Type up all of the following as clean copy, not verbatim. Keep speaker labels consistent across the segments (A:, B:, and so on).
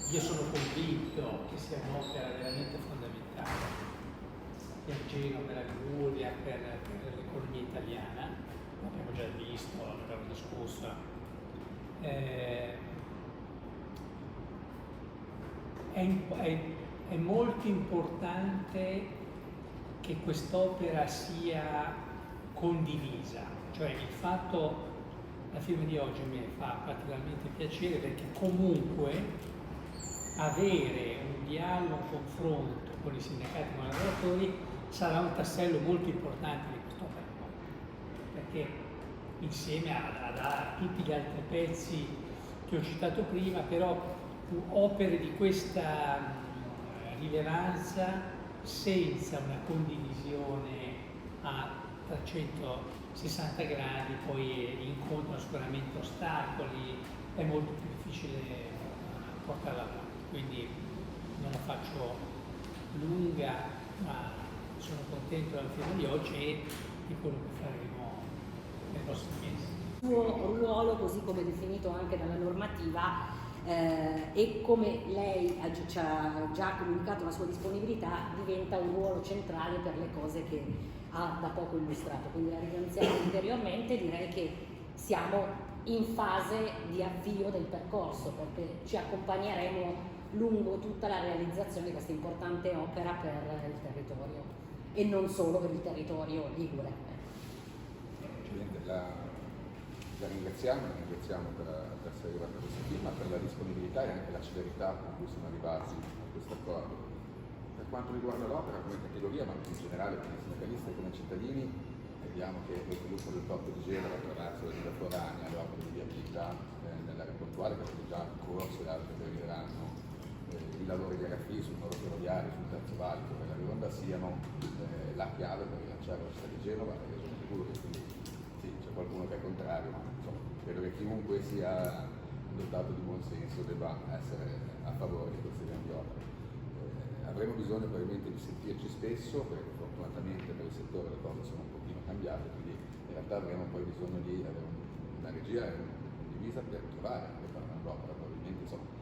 A: Io sono convinto che sia un'opera veramente fondamentale per Genova, per la Liguria, per l'economia italiana. L'abbiamo già visto, l'abbiamo discusso. È molto importante che quest'opera sia condivisa, cioè il fatto, la firma di oggi mi fa particolarmente piacere perché comunque avere un dialogo, un confronto con i sindacati e con i lavoratori sarà un tassello molto importante di quest'opera, perché insieme a tutti gli altri pezzi che ho citato prima, però opere di questa rilevanza senza una condivisione a 360 gradi poi incontrano sicuramente ostacoli, è molto più difficile portarla avanti. Quindi non la faccio lunga, ma sono contento della firma di oggi e di quello che faremo nei prossimi mesi.
B: Il suo ruolo, così come definito anche dalla normativa, e come lei ci ha già comunicato la sua disponibilità, diventa un ruolo centrale per le cose che ha da poco illustrato. Quindi la ringraziamo ulteriormente, direi che siamo in fase di avvio del percorso, perché ci accompagneremo lungo tutta la realizzazione di questa importante opera per il territorio e non solo per il territorio ligure.
C: La ringraziamo per essere arrivata a questa firma, per la disponibilità e anche la celerità con cui siamo arrivati a questo accordo. Per quanto riguarda l'opera come categoria, ma in generale come sindacalisti e come cittadini, vediamo che lo sviluppo del porto di Genova attraverso la via foranea, le opere di viabilità nell'area portuale che sono già in corso e altre che arriveranno, i lavori di RFI sul nodo ferroviario, sul terzo valico e la Rifonda siano la chiave per rilanciare la città di Genova e sono sicuro che quindi sì, c'è qualcuno che è contrario, ma insomma, credo che chiunque sia dotato di buon senso debba essere a favore di queste grandi opere. Avremo bisogno probabilmente di sentirci spesso, perché fortunatamente per il settore le cose sono un pochino cambiate, quindi in realtà avremo poi bisogno di avere una regia e una divisa per trovare le manodopera, probabilmente insomma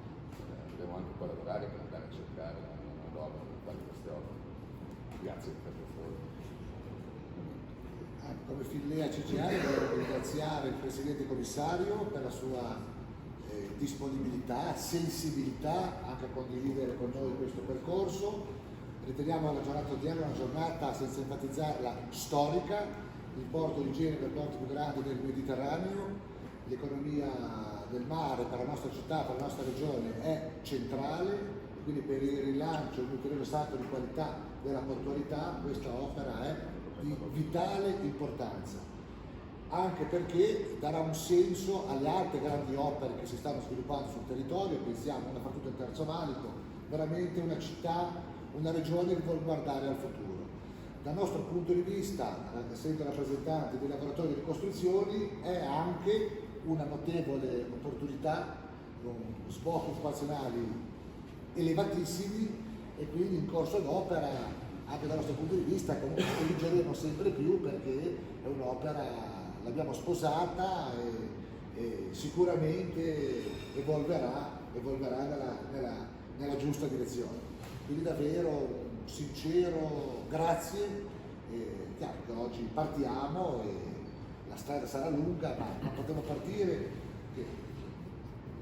C: dobbiamo anche poi lavorare per andare a cercare la manodopera per fare queste opere. Grazie per questo momento.
D: Come Fillea CGI volevo ringraziare il Presidente Commissario per la sua disponibilità, sensibilità anche a condividere con noi questo percorso. Riteniamo la giornata odierna una giornata, senza enfatizzarla, storica. Il porto di Genova è il porto più grande del Mediterraneo, l'economia del mare per la nostra città, per la nostra regione è centrale, quindi per il rilancio e un ulteriore salto di qualità della portualità questa opera è di vitale importanza, anche perché darà un senso alle altre grandi opere che si stanno sviluppando sul territorio. Pensiamo una fra tutte il Terzo Valico, veramente una città, una regione che vuol guardare al futuro. Dal nostro punto di vista, essendo rappresentanti dei lavoratori delle costruzioni, è anche una notevole opportunità, con sbocchi occupazionali elevatissimi e quindi in corso d'opera anche dal nostro punto di vista comunque spingeremo sempre più, perché è un'opera, l'abbiamo sposata e sicuramente evolverà nella giusta direzione. Quindi davvero un sincero grazie. Chiaro che oggi partiamo e la strada sarà lunga, ma non potremo partire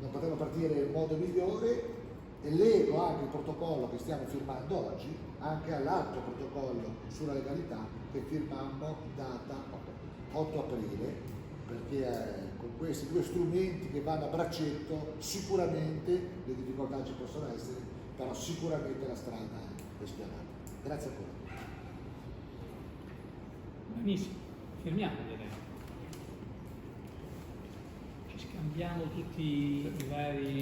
D: in modo migliore. E lego anche il protocollo che stiamo firmando oggi anche all'altro protocollo sulla legalità che firmammo in data 8 aprile, perché con questi due strumenti che vanno a braccetto sicuramente le difficoltà ci possono essere, però sicuramente la strada è spianata. Grazie a tutti.
A: Benissimo, firmiamo direi. Ci scambiamo tutti i vari